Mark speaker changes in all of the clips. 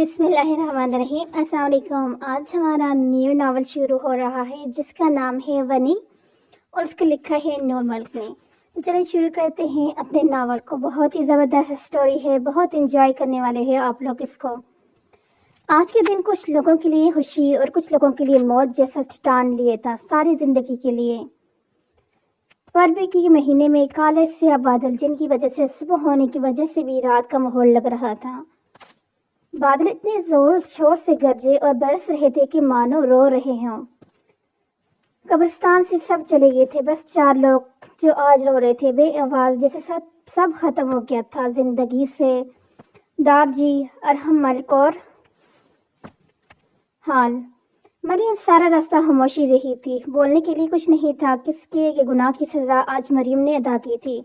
Speaker 1: بسم اللہ الرحمن الرحیم۔ السلام علیکم۔ آج ہمارا نیو ناول شروع ہو رہا ہے جس کا نام ہے ونی اور اس کو لکھا ہے نور ملک نے۔ تو چلیں شروع کرتے ہیں اپنے ناول کو۔ بہت ہی زبردست سٹوری ہے، بہت انجوائے کرنے والے ہیں آپ لوگ اس کو۔ آج کے دن کچھ لوگوں کے لیے خوشی اور کچھ لوگوں کے لیے موت جیسا ٹان لیے تھا ساری زندگی کے لیے۔ فروری کے مہینے میں کالے سیاہ بادل جن کی وجہ سے صبح ہونے کی وجہ سے بھی رات کا ماحول لگ رہا تھا۔ بادل اتنے زور شور سے گرجے اور برس رہے تھے کہ مانو رو رہے ہوں۔ قبرستان سے سب چلے گئے تھے، بس 4 لوگ جو آج رو رہے تھے بے آواز، جیسے سب ختم ہو گیا تھا زندگی سے۔ دارجی، ارحم ملک اور حال۔ مریم سارا راستہ خاموشی رہی تھی، بولنے کے لیے کچھ نہیں تھا۔ کس کے یہ گناہ کی سزا آج مریم نے ادا کی تھی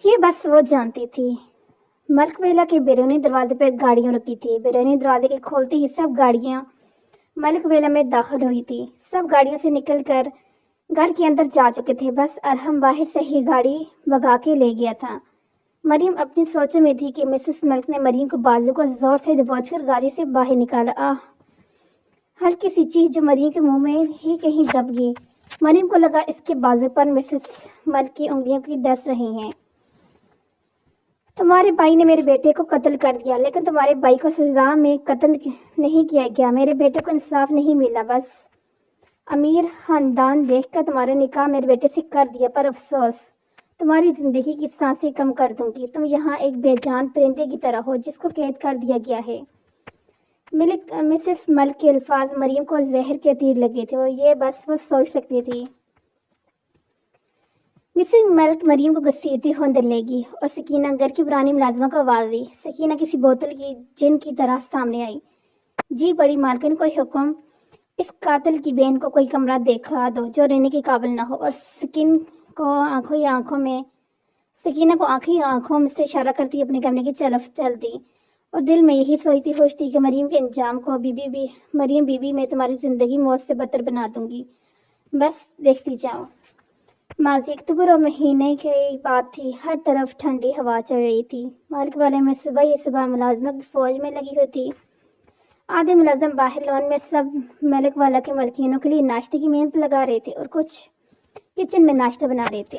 Speaker 1: یہ بس وہ جانتی تھی۔ ملک ویلا کے بیرونی دروازے پر گاڑیاں رکی تھی۔ بیرونی دروازے کے کھولتے ہی سب گاڑیاں ملک ویلا میں داخل ہوئی تھی۔ سب گاڑیوں سے نکل کر گھر کے اندر جا چکے تھے، بس ارحم باہر سے ہی گاڑی بھگا کے لے گیا تھا۔ مریم اپنی سوچوں میں تھی کہ مسز ملک نے مریم کو بازو کو زور سے دبوچ کر گاڑی سے باہر نکالا۔ ہلکی سی چیز جو مریم کے منہ میں ہی کہیں دب گئی۔ مریم کو لگا اس کے بازو پر مسز ملک کی انگلیوں کی ڈس رہی ہیں۔ تمہارے بھائی نے میرے بیٹے کو قتل کر دیا، لیکن تمہارے بھائی کو سزا میں قتل نہیں کیا گیا۔ میرے بیٹے کو انصاف نہیں ملا، بس امیر خاندان دیکھ کر تمہارا نکاح میرے بیٹے سے کر دیا، پر افسوس تمہاری زندگی کی سانسیں کم کر دوں گی۔ تم یہاں ایک بے جان پرندے کی طرح ہو جس کو قید کر دیا گیا ہے۔ مسز ملک کے الفاظ مریم کو زہر کے تیر لگے تھے، یہ بس وہ سوچ سکتی تھی۔ مسز ملک مریم کو گھسیٹتی ہوندے لے گی اور سکینہ گھر کی پرانی ملازمہ کو آواز دی۔ سکینہ کسی بوتل کی جن کی طرح سامنے آئی۔ جی بڑی مالکن، کوئی حکم؟ اس قاتل کی بہن کو کوئی کمرہ دیکھا دو جو رہنے کے قابل نہ ہو۔ اور سکینہ کو آنکھوں میں سے اشارہ کرتی اپنے کمرے کی طرف چل دی اور دل میں یہی سوچتی خوش تھی کہ مریم کے انجام کو مریم بی بی میں تمہاری زندگی موت سے بدتر بنا دوں گی، بس دیکھتی جاؤ۔ ماضی اکتوبر اور مہینے کی بات تھی، ہر طرف ٹھنڈی ہوا چل رہی تھی۔ مالک والے میں صبح ملازمہ کی فوج میں لگی ہوئی تھی۔ آدھے ملازم باہر لون میں سب ملک والا کے ملکینوں کے لیے ناشتے کی میز لگا رہے تھے اور کچھ کچن میں ناشتہ بنا رہے تھے۔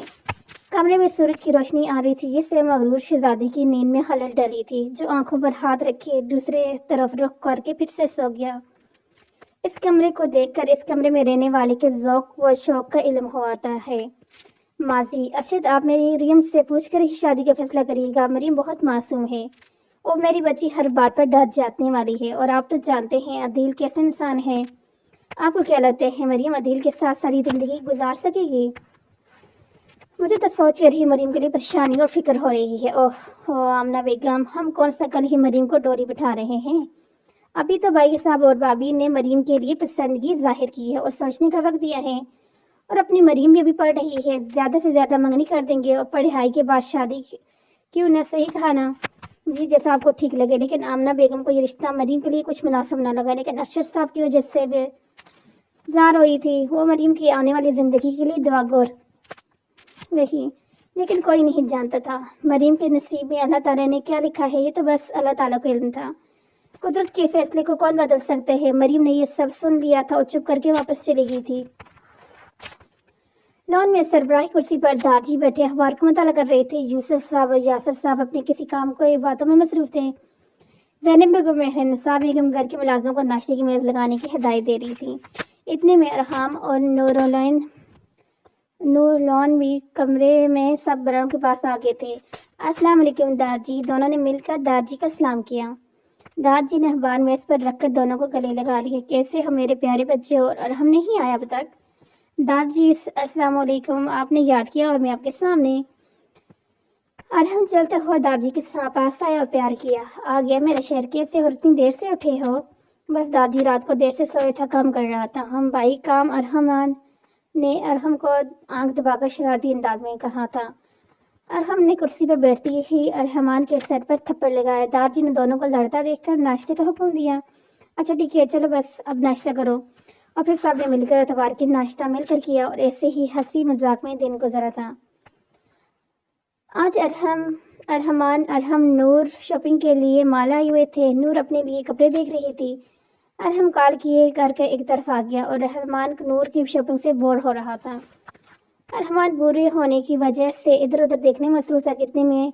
Speaker 1: کمرے میں سورج کی روشنی آ رہی تھی جس سے مغرور شہزادی کی نیند میں خلل ڈلی تھی، جو آنکھوں پر ہاتھ رکھے دوسرے طرف رخ کر کے پھر سے سو گیا۔ اس کمرے کو دیکھ کر اس کمرے میں رہنے والے کے ذوق و شوق کا علم ہوتا ہے۔ ماضی، ارشد آپ مریم سے پوچھ کر ہی شادی کا فیصلہ کریے گا۔ مریم بہت معصوم ہے، وہ میری بچی ہر بات پر ڈر جانے والی ہے، اور آپ تو جانتے ہیں عدیل کیسے انسان ہے۔ آپ کو کیا لگتا ہے مریم عدیل کے ساتھ ساری زندگی گزار سکے گی؟ مجھے تو سوچ کر ہی مریم کے لیے پریشانی اور فکر ہو رہی ہے۔ اوہ آمنہ بیگم، ہم کون سا کل ہی مریم کو ڈوری بٹھا رہے ہیں؟ ابھی تو بھائی صاحب اور بھابھی نے مریم کے لیے پسندگی ظاہر کی ہے اور سوچنے کا وقت دیا ہے، اور اپنی مریم بھی ابھی پڑھ رہی ہے۔ زیادہ سے زیادہ منگنی کر دیں گے اور پڑھائی کے بعد شادی کیوں نہ؟ صحیح کہا نا؟ جی جیسا آپ کو ٹھیک لگے، لیکن آمنہ بیگم کو یہ رشتہ مریم کے لیے کچھ مناسب نہ لگا، لیکن ارشد صاحب کی وجہ سے بیزار ہوئی تھی۔ وہ مریم کی آنے والی زندگی کے لیے دعاگور رہی، لیکن کوئی نہیں جانتا تھا مریم کے نصیب میں اللہ تعالیٰ نے کیا لکھا ہے، یہ تو بس اللہ تعالیٰ کو علم تھا۔ قدرت کے فیصلے کو کون بدل سکتے ہیں؟ مریم نے یہ سب سن لیا تھا اور چپ کر کے واپس چلی گئی تھی۔ لون میں سربراہی کرسی پر دارجی بیٹھے اخبار کا مطالعہ کر رہے تھے۔ یوسف صاحب اور یاسر صاحب اپنے کسی کام کو باتوں میں مصروف تھے۔ زینب بیگم مہرنسا بیگم گھر کے ملازموں کو ناشتے کی میز لگانے کی ہدایت دے رہی تھی۔ اتنے میں ارحام اور نورلون بھی کمرے میں سب بڑوں کے پاس آ گئے تھے۔ السلام علیکم دارجی، دونوں نے مل کر دارجی کا سلام کیا۔ دارجی نے اخبار میز پر رکھ کر دونوں کو گلے لگا لیا۔ کیسے ہو میرے پیارے بچے؟ اور ارحم نہیں آیا اب تک؟ دارجی، السلام علیکم، آپ نے یاد کیا اور میں آپ کے سامنے۔ ارحم چلتے ہوا دارجی کے پاس آیا اور پیار کیا۔ آ گیا میرا شہر، کیسے ہو؟ اتنی دیر سے اٹھے ہو؟ بس دارجی رات کو دیر سے سویا تھا، کام کر رہا تھا۔ ہم بھائی کام؟ ارحمان نے ارحم کو آنکھ دبا کر شرارتی انداز میں کہا تھا۔ ارحم نے کرسی پر بیٹھتی ہی ارحمان کے سر پر تھپڑ لگایا۔ دارجی نے دونوں کو لڑتا دیکھ کر ناشتے کا حکم دیا۔ اچھا ٹھیک ہے، چلو بس اب ناشتہ کرو۔ اور پھر سب نے مل کر اتوار کے ناشتہ مل کر کیا اور ایسے ہی ہنسی مذاق میں دن گزرا تھا۔ آج ارحم ارحم نور شاپنگ کے لیے مال آئے ہوئے تھے۔ نور اپنے لیے کپڑے دیکھ رہی تھی۔ ارحم کال کیے کر کے ایک طرف آ گیا اور ارحمان نور کی شاپنگ سے بور ہو رہا تھا۔ ارحمان بورے ہونے کی وجہ سے ادھر ادھر دیکھنے میں مصروف تھا۔ اتنے میں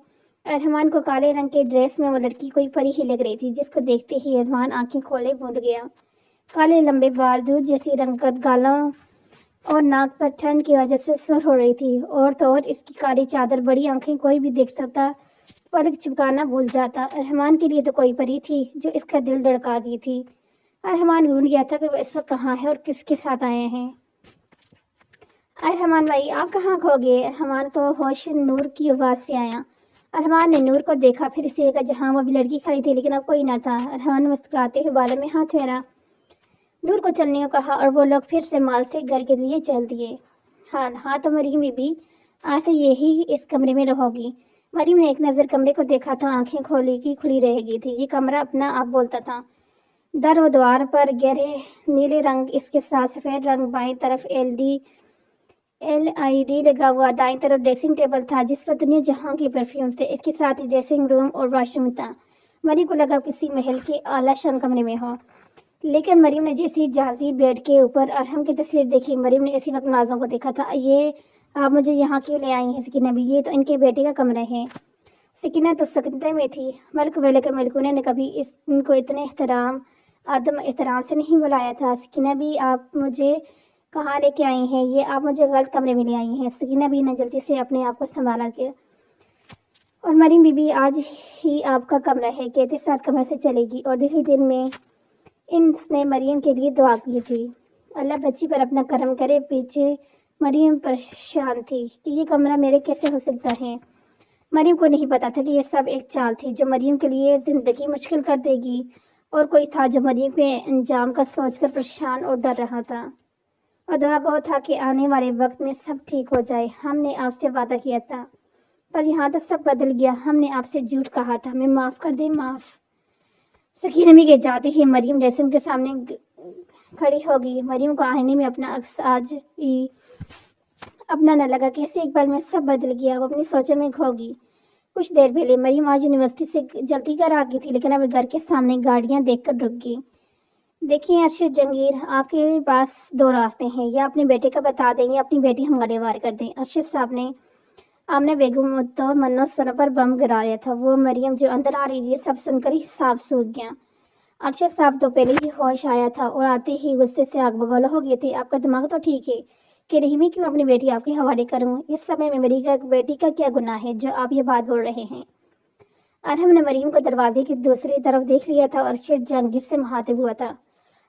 Speaker 1: ارحمان کو کالے رنگ کے ڈریس میں وہ لڑکی کوئی پری ہی لگ رہی تھی، جس کو دیکھتے ہی ارحمان آنکھیں کھولے بوند گیا۔ کالے لمبے بال، دودھ جیسی رنگت گالوں اور ناک پر ٹھنڈ کی وجہ سے سر ہو رہی تھی، اور تو اور اس کی کالی چادر، بڑی آنکھیں، کوئی بھی دیکھ سکتا پلک چپکانا بھول جاتا۔ ارحمان کے لیے تو کوئی پری تھی جو اس کا دل دھڑکا گئی تھی۔ ارحمان بھول گیا تھا کہ وہ اس وقت کہاں ہے اور کس کے ساتھ آئے ہیں۔ ارحمان بھائی، آپ کہاں کھو گئے؟ ارحمان کو ہوش نور کی آواز سے آیا۔ ارحمان نے نور کو دیکھا، پھر اسی جگہ جہاں وہ بھی لڑکی کھڑی تھی، لیکن اب کوئی نہ تھا۔ ارحمان نے مسکراتے ہوئے بالوں میں ہاتھ پھیرا، نور کو چلنے کو کہا، اور وہ لوگ پھر سے مال سے گھر کے لیے چل دیے۔ ہاں تو مریم بی بی، آج سے یہی اس کمرے میں رہو گی۔ مریم نے ایک نظر کمرے کو دیکھا تھا، آنکھیں کھولی کی کھلی رہ گئی تھی۔ یہ کمرہ اپنا آپ بولتا تھا۔ در و دوار پر گہرے نیلے رنگ، اس کے ساتھ سفید رنگ، بائیں طرف LED لگا ہوا، دائیں طرف ڈریسنگ ٹیبل تھا جس پر دنیا جہاں کے پرفیوم تھے، اس کے ساتھ ہی ڈریسنگ روم اور واش روم تھا۔ مریم کو لگا کسی محل کے اعلیٰ شان کمرے میں ہو، لیکن مریم نے جیسی جہازی بیڈ کے اوپر ارحم کی تصویر دیکھی، مریم نے اسی وقت نازوں کو دیکھا تھا۔ یہ آپ مجھے یہاں کیوں لے آئی ہیں سکینہ بھی؟ یہ تو ان کے بیٹے کا کمرہ ہے۔ سکینہ تو سکتے میں تھی۔ ملک ویلے کے ملکوں نے کبھی ان کو اتنے عدم احترام سے نہیں بلایا تھا۔ سکینہ بھی، آپ مجھے کہاں لے کے آئی ہیں؟ یہ آپ مجھے غلط کمرے میں لے آئی ہیں۔ سکینہ بھی نے جلدی سے اپنے آپ کو سنبھالا کہ اور مریم بی بی، آج ہی آپ کا کمرہ ہے، کہتے ساتھ کمرے سے چلے گی، اور دل ہی دل میں ان نے مریم کے لیے دعا کی تھی، اللہ بچی پر اپنا کرم کرے۔ پیچھے مریم پریشان تھی کہ یہ کمرہ میرے کیسے ہو سکتا ہے۔ مریم کو نہیں پتا تھا کہ یہ سب ایک چال تھی جو مریم کے لیے زندگی مشکل کر دے گی، اور کوئی تھا جو مریم کے انجام کا سوچ کر پریشان اور ڈر رہا تھا، اور دعا گو تھا کہ آنے والے وقت میں سب ٹھیک ہو جائے۔ ہم نے آپ سے وعدہ کیا تھا، پر یہاں تو سب بدل گیا۔ ہم نے آپ سے جھوٹ کہا تھا، ہمیں معاف کر دیں، معاف۔ سکینہ بھی کے جاتے ہی مریم ڈریسنگ کے سامنے کھڑی ہو گئی۔ مریم کو آئینے میں اپنا عکس آج ہی اپنا نہ لگا، کیسے ایک پل میں سب بدل گیا۔ وہ اپنی سوچوں میں کھو گئی۔ کچھ دیر پہلے مریم آج یونیورسٹی سے جلدی گھر آ گئی تھی، لیکن اب گھر کے سامنے گاڑیاں دیکھ کر رک گئی۔ دیکھیں ارشد جنگیر، آپ کے پاس دو راستے ہیں، یا اپنے بیٹے کا بتا دیں یا اپنی بیٹی ہمارے وار کر دیں۔ ارشد صاحب نے آمنہ بیگم تو منو سروں پر بم گرایا تھا۔ وہ مریم جو اندر آ رہی تھی، یہ سب سن کر ہی صاف سوکھ گیا۔ ارشد صاحب تو پہلے ہی ہوش آیا تھا اور آتے ہی غصے سے آگ بگولا ہو گئے تھے۔ آپ کا دماغ تو ٹھیک ہے کہ نہیں؟ میں کیوں اپنی بیٹی آپ کے حوالے کروں؟ اس سمے میں میری بیٹی کا کیا گناہ ہے جو آپ یہ بات بول رہے ہیں؟ ارحم نے مریم کو دروازے کی دوسری طرف دیکھ لیا تھا اور ارشد جنگیر سے مخاطب ہوا تھا،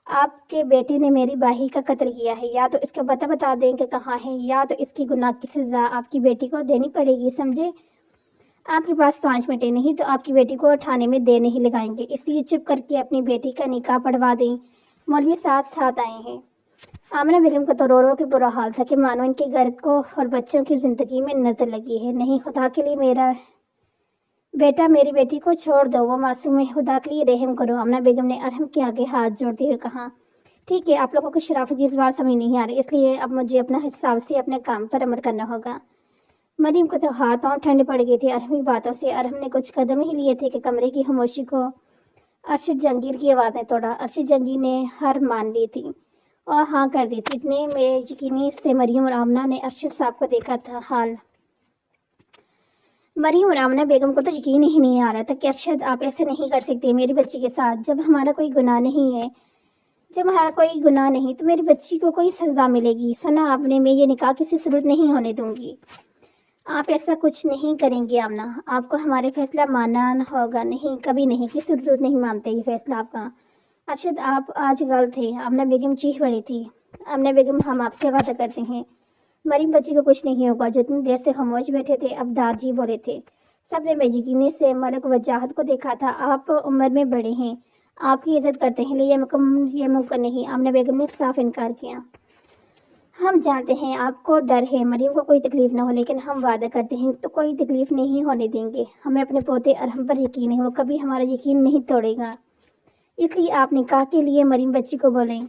Speaker 1: آپ کے بیٹے نے میری بھائی کا قتل کیا ہے، یا تو اس کا پتہ بتا دیں کہ کہاں ہے، یا تو اس کی گناہ کی سزا آپ کی بیٹی کو دینی پڑے گی، سمجھے؟ آپ کے پاس 5 منٹ نہیں تو آپ کی بیٹی کو اٹھانے میں دیر نہیں لگائیں گے، اس لیے چپ کر کے اپنی بیٹی کا نکاح پڑھوا دیں۔ مولوی ساتھ آئے ہیں۔ آمنہ بیگم کا تو رو رو کے برا حال تھا کہ مانو ان کے گھر کو اور بچوں کی زندگی میں نظر لگی ہے۔ نہیں، خدا کے لیے میرا بیٹا، میری بیٹی کو چھوڑ دو، وہ معصوم ہے، خدا کے لیے رحم کرو۔ آمنہ بیگم نے ارحم کے آگے ہاتھ جوڑتے ہوئے کہا، ٹھیک ہے، آپ لوگوں کو شرافت کی زبان سمجھ نہیں آ رہی، اس لیے اب مجھے اپنا حساب سے اپنے کام پر عمل کرنا ہوگا۔ مریم کو تو ہاتھ پاؤں ٹھنڈے پڑ گئے تھے ارحم کی باتوں سے۔ ارحم نے کچھ قدم ہی لیے تھے کہ کمرے کی خاموشی کو ارشد جنگیر کی آواز نے توڑا۔ ارشد جنگیر نے ہر مان لی تھی اور ہاں کر دی تھی۔ اتنے میں یقینی سے مریم اور آمنہ نے ارشد صاحب کو دیکھا تھا۔ حال مریم اور آمنہ بیگم کو تو یقین ہی نہیں آ رہا تھا کہ ارشد، آپ ایسے نہیں کر سکتے میری بچی کے ساتھ، جب ہمارا کوئی گناہ نہیں ہے، تو میری بچی کو کوئی سزا ملے گی۔ سنا آپ نے، میں یہ نکاح کسی صورت نہیں ہونے دوں گی۔ آپ ایسا کچھ نہیں کریں گے آمنہ، آپ کو ہمارے فیصلہ ماننا ہوگا۔ نہیں، کبھی نہیں، کسی صورت نہیں مانتے یہ فیصلہ آپ کا۔ ارشد، آپ آج غلط ہیں۔ آمنہ بیگم چیخ پڑی تھی۔ آمنہ بیگم، ہم آپ سے وعدہ کرتے ہیں مریم بچی کو کچھ نہیں ہوگا۔ جو اتنی دیر سے خاموش بیٹھے تھے اب دار جی بولے تھے۔ سب نے بے یقینی سے ملک وجاہت کو دیکھا تھا۔ آپ عمر میں بڑے ہیں، آپ کی عزت کرتے ہیں، لیکن یہ ممکن نہیں۔ آمنہ بیگم نے صاف انکار کیا۔ ہم جانتے ہیں آپ کو ڈر ہے مریم کو کوئی تکلیف نہ ہو، لیکن ہم وعدہ کرتے ہیں تو کوئی تکلیف نہیں ہونے دیں گے۔ ہمیں اپنے پوتے ارحم پر یقین ہے، وہ کبھی ہمارا یقین نہیں توڑے گا، اس لیے آپ نکاح کے لیے مریم بچی کو بولیں۔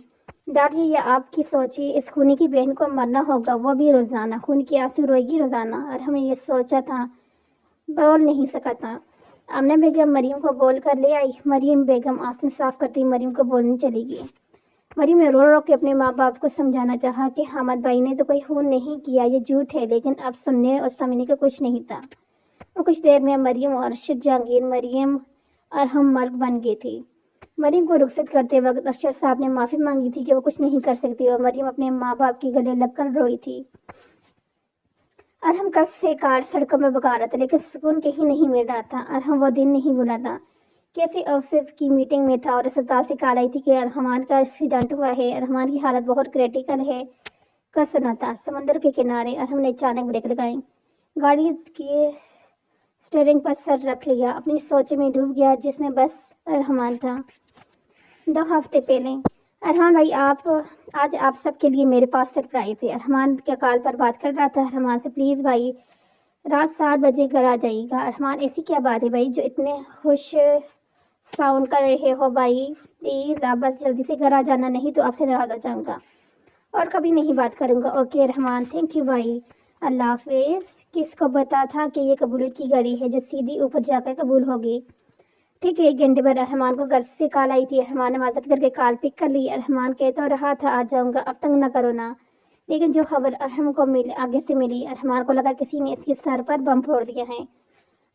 Speaker 1: دار جی، یہ آپ کی سوچی، اس خونی کی بہن کو مرنا ہوگا، وہ بھی روزانہ، خون کی آنسو روئے گی روزانہ۔ ارحم نے یہ سوچا تھا بول نہیں سکا تھا۔ آمنہ بیگم مریم کو بول کر لے آئی۔ مریم بیگم آنسو صاف کرتی مریم کو بولنے چلی گئی۔ مریم نے رو رو کے اپنے ماں باپ کو سمجھانا چاہا کہ حامد بھائی نے تو کوئی خون نہیں کیا، یہ جھوٹ ہے، لیکن اب سننے اور سمجھنے کا کچھ نہیں تھا۔ اور کچھ دیر میں مریم اور ارشد جہانگیر مریم ارحم ملک بن گئی تھی۔ مریم کو رخصت کرتے وقت ارشد صاحب نے معافی مانگی تھی کہ وہ کچھ نہیں کر سکتی، اور مریم اپنے ماں باپ کے گلے لگ کر روئی تھی۔ ارحم کب سے کار سڑکوں میں بگا رہا تھا، لیکن سکون کہیں نہیں مل رہا تھا۔ ارحم وہ دن نہیں بھولا تھا۔ کیسی آفس کی میٹنگ میں تھا اور اسپتال سے کال آئی تھی کہ ارحمان کا ایکسیڈنٹ ہوا ہے، ارحمان کی حالت بہت کریٹیکل ہے کا سنا تھا۔ سمندر کے کنارے ارحم نے اچانک بریک لگائی، گاڑی کی اسٹیئرنگ پر سر رکھ لیا، اپنی سوچ میں ڈوب گیا جس میں بس ارحمان تھا۔ 2 ہفتے پہلے ارحمان بھائی آج آپ سب کے لیے میرے پاس سرپرائز ہے۔ ارحمان کیا کال پر بات کر رہا تھا ارحمان سے، پلیز بھائی رات 7 بجے گھر آ جائیے گا۔ ارحمان ایسی کیا بات ہے بھائی جو اتنے خوش ساؤنڈ کر رہے ہو بھائی، پلیز آپ بس جلدی سے گھر آ جانا، نہیں تو آپ سے ناراض ہو جاؤں گا اور کبھی نہیں بات کروں گا۔ اوکے ارحمان، تھینک یو بھائی، اللہ حافظ۔ کس کو پتا تھا کہ یہ قبولیت کی گھڑی ہے جو سیدھی اوپر جا کر قبول ہوگی۔ ٹھیک ہے 1 گھنٹے بعد ارحمان کو گھر سے کال آئی تھی۔ ارحمان نے معذرت کر کے کال پک کر لی۔ ارحمان کہتا رہا تھا آ جاؤں گا، اب تنگ نہ کرو نا، لیکن جو خبر ارحم کو آگے سے ملی، ارحمان کو لگا کسی نے اس کے سر پر بم پھوڑ دیا ہے۔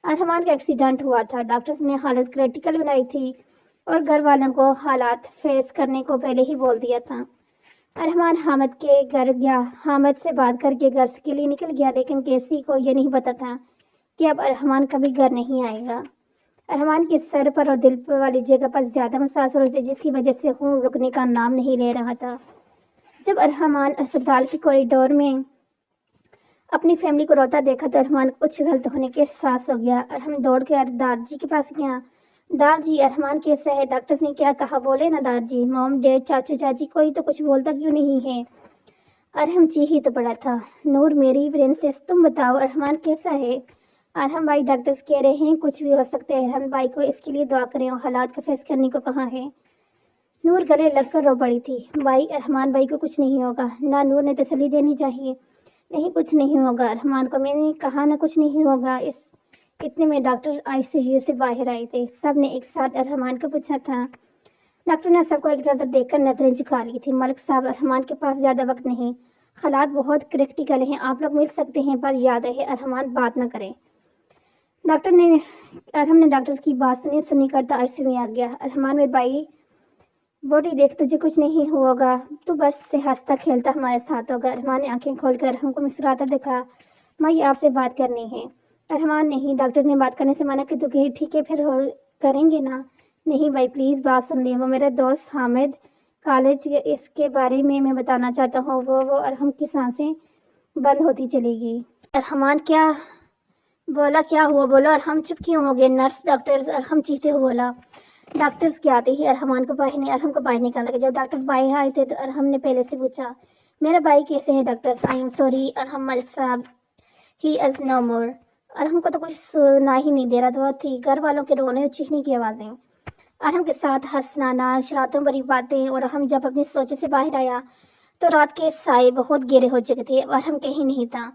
Speaker 1: ارحمان کا ایکسیڈنٹ ہوا تھا، ڈاکٹرز نے حالت کریٹیکل بنائی تھی اور گھر والوں کو حالات فیس کرنے کو پہلے ہی بول دیا تھا۔ ارحمان حامد کے گھر گیا، حامد سے بات کر کے گھر کے لیے نکل گیا، لیکن کیسی کو یہ نہیں پتا تھا کہ اب ارحمان کبھی گھر نہیں آئے گا۔ ارحمان کے سر پر اور دل والی جگہ پر زیادہ مساج ہو رہے تھے، جس کی وجہ سے خون رکنے کا نام نہیں لے رہا تھا۔ جب ارحمان اسپتال کے کوریڈور میں اپنی فیملی کو روتا دیکھا تو ارحمان کچھ غلط ہونے کے احساس ہو گیا۔ ارحم دوڑ کے دار جی کے پاس گیا۔ دار جی ارحمان کیسا ہے؟ ڈاکٹرز نے کیا کہا بولے نا دار جی، موم ڈیڈ چاچو چاچی کوئی تو کچھ بولتا کیوں نہیں ہے؟ ارحم ہی تو پڑا تھا۔ نور میری پرنسس تم بتاؤ ارحمان کیسا ہے؟ ارحم بھائی ڈاکٹرز کہہ رہے ہیں کچھ بھی ہو سکتا ہے، ارحم بھائی کو اس کے لیے دعا کریں اور حالات کو فیس کرنے کو کہا ہے۔ نور گلے لگ کر رو پڑی تھی۔ بھائی ارحمان بھائی کو کچھ نہیں ہوگا نا، نور نے تسلی دینی چاہیے۔ نہیں کچھ نہیں ہوگا ارحمان کو، میں نے کہا نا کچھ نہیں ہوگا۔ اتنے میں ڈاکٹر ICU سے باہر آئے تھے، سب نے ایک ساتھ ارحمان کو پوچھا تھا۔ ڈاکٹر نے سب کو ایک نظر دیکھ کر نظریں جھکا لی تھی۔ ملک صاحب ارحمان کے پاس زیادہ وقت نہیں، حالات بہت کریٹیکل ہیں، آپ لوگ مل سکتے ہیں پر یاد رہے ارحمان بات نہ کرے۔ ارحم نے ڈاکٹر کی بات سنی کرتا ICU میں آ گیا۔ ارحمان میں بھائی بوٹی دیکھ تجھے کچھ نہیں ہوگا، تو بس سے ہنستا کھیلتا ہمارے ساتھ ہوگا۔ ارحمان نے آنکھیں کھول کر ارحم کو مسکراتا دیکھا۔ مائی آپ سے بات کرنی ہے۔ ارحمان نہیں، ڈاکٹر نے بات کرنے سے منع کی تو کہی ٹھیک ہے پھر کریں گے نا۔ نہیں بھائی پلیز بات سن لیں، وہ میرا دوست حامد کالج اس کے بارے میں بتانا چاہتا ہوں۔ وہ ارحم کی سانسیں بند ہوتی چلی گئی۔ ارحمان کیا بولا؟ کیا ہوا بولو؟ ارحم چپ کیوں ہو گئے؟ نرس ڈاکٹرز ارحم چیختے ہوئے بولا۔ ڈاکٹرز کے آتے ہی ارحم کو باہر نکالا گیا۔ جب ڈاکٹر باہر آئے تھے تو ارحم نے پہلے سے پوچھا میرا بھائی کیسے ہے ڈاکٹرز؟ آئی ایم سوری ارحم ملک صاحب، ہی از نو مور۔ ارحم کو تو کچھ سنا ہی نہیں دے رہا تھا، تھی گھر والوں کے رونے اور چیخنے کی آوازیں، ارحم کے ساتھ ہنسنا شرارتوں بھری باتیں۔ اور ارحم جب اپنی سوچ سے باہر آیا تو رات کے سائے بہت گہرے ہو چکے تھے، ارحم کہیں نہیں تھا۔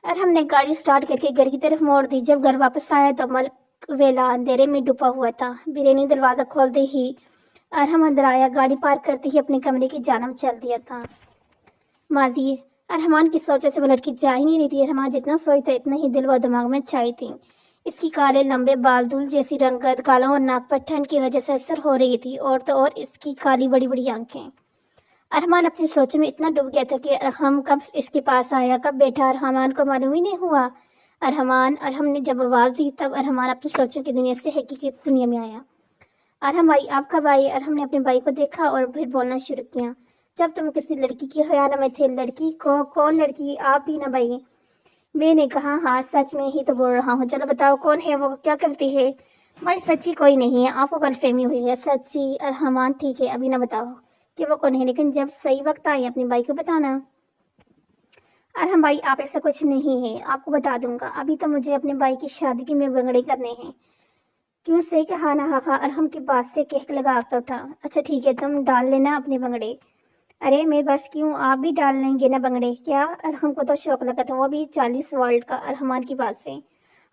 Speaker 1: ارحم نے گاڑی سٹارٹ کر کے گھر کی طرف موڑ دی۔ جب گھر واپس آیا تو ملک ویلا اندھیرے میں ڈوبا ہوا تھا۔ بیرے نے دروازہ کھولتے ہی ارحم اندر آیا، گاڑی پارک کرتے ہی اپنے کمرے کی جانب چل دیا تھا۔ ماضی ارحمان کی سوچوں سے وہ لڑکی جا ہی نہیں رہی تھی۔ ارحمان جتنا سوچ تھا اتنا ہی دل و دماغ میں چھائی تھی۔ اس کی کالے لمبے بال دھول جیسی رنگت، گالوں اور ناک پر ٹھنڈ کی وجہ سے اثر ہو رہی تھی، اور تو اور اس کی کالی بڑی بڑی آنکھیں۔ ارحمان اپنی سوچوں میں اتنا ڈوب گیا تھا کہ ارحم کب اس کے پاس آیا، کب بیٹھا، ارحمان کو معلوم ہی نہیں ہوا۔ ارحم نے جب آواز دی تب ارحمان اپنی سوچوں کی دنیا سے حقیقت دنیا میں آیا۔ ارحم بھائی آپ کب آئے؟ ارحم نے اپنے بھائی کو دیکھا اور پھر بولنا شروع کیا۔ جب تم کسی لڑکی کی خیال میں تھے۔ لڑکی کو؟ کون لڑکی؟ آپ ہی نا بھائی؟ میں نے کہا ہاں سچ میں ہی تو بول رہا ہوں، چلو بتاؤ کون ہے وہ، کیا کرتی ہے؟ بھائی سچی کوئی نہیں ہے، آپ کو غلط فہمی ہوئی ہے۔ سچی؟ ارحمان ٹھیک ہے ابھی نہ بتاؤ کہ وہ کون ہے، لیکن جب صحیح وقت آئے اپنے بھائی کو بتانا۔ ارحم بھائی آپ ایسا کچھ نہیں ہے، آپ کو بتا دوں گا، ابھی تو مجھے اپنے بھائی کی شادی کے میں بنگڑے کرنے ہیں۔ کیوں سے کہا نہ ہاں ارحم کی بات سے کہک لگا کر اٹھا۔ اچھا ٹھیک ہے تم ڈال لینا اپنے بنگڑے۔ ارے میں بس کیوں، آپ بھی ڈال لیں گے نا بنگڑے؟ کیا؟ ارحم کو تو شوق لگا تھا، وہ بھی 40 والٹ کا۔ ارحمان کی بات سے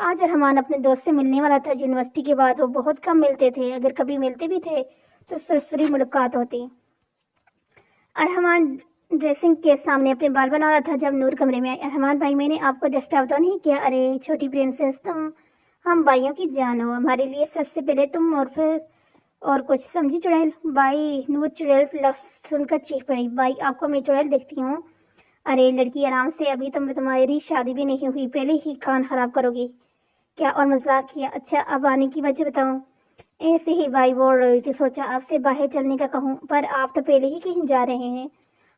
Speaker 1: آج ارحمان اپنے دوست سے ملنے والا تھا۔ یونیورسٹی کے بعد وہ بہت کم ملتے تھے، اگر کبھی ملتے بھی تھے تو سرسری ملاقات ہوتی۔ ارحمان ڈریسنگ کے سامنے اپنے بال بنا رہا تھا جب نور کمرے میں آئی۔ ارحمان بھائی، میں نے آپ کو ڈسٹرب تو نہیں کیا؟ ارے چھوٹی پرنسس، تم ہم بھائیوں کی جان ہو، ہمارے لیے سب سے پہلے تم اور پھر اور کچھ، سمجھی چڑیل؟ بھائی، نور چڑیل لفظ سن کر چیخ پڑی۔ بھائی، آپ کو میں چڑیل دیکھتی ہوں؟ ارے لڑکی، آرام سے، ابھی تمہاری شادی بھی نہیں ہوئی، پہلے ہی کان خراب کرو گی کیا؟ اور مذاق کیا؟ اچھا اب آنے کی وجہ بتاؤ۔ ایسے ہی بھائی، بول رہی تھی، سوچا آپ سے باہر چلنے کا کہوں، پر آپ تو پہلے ہی کہیں جا رہے ہیں۔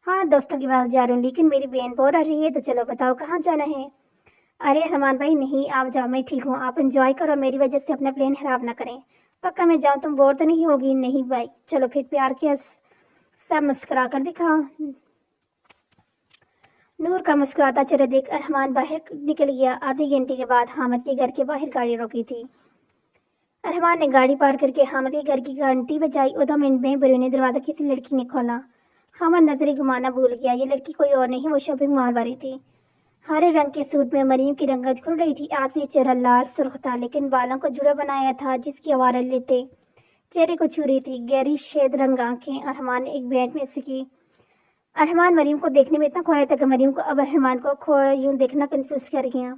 Speaker 1: ہاں، دوستوں کے پاس جا رہا ہوں، لیکن میری بہن بول رہی ہے، تو چلو بتاؤ کہاں جانا ہے؟ ارے ارحمان بھائی نہیں، آپ جاؤ، میں ٹھیک ہوں، آپ انجوائے کرو، میری وجہ سے اپنا پلان خراب نہ کریں۔ پکا میں جاؤں؟ تم بور تو نہیں ہوگی؟ نہیں بھائی، چلو پھر، پیار کیا سب مسکرا کر دکھاؤ۔ نور کا مسکراتا چہرہ دیکھ ارحمان باہر نکل گیا۔ آدھے گھنٹے کے بعد حامد کے گھر کے باہر گاڑی روکی تھی۔ ارحمان نے گاڑی پار کر کے حامد کے گھر کی گھنٹی بجائی اور 2 منٹ میں بیرونی دروازہ کسی لڑکی نے کھولا۔ حامد نظریں گھمانا بھول گیا، یہ لڑکی کوئی اور نہیں، وہ شاپنگ مال والی تھی۔ ہرے رنگ کے سوٹ میں مریم کی رنگت کھل رہی تھی۔ آدمی چہرہ لال سرخ تھا، لیکن بالوں کو جڑا بنایا تھا جس کی آوارہ لٹیں چہرے کو چھو رہی تھی۔ گہری شید رنگ آنکھیں۔ ارحمان نے ایک بینٹ میں سکی۔ ارحمان مریم کو دیکھنے میں اتنا کھویا تھا کہ مریم کو اب ارحمان کو کھویا یوں دیکھنا کنفیوز کر گیا۔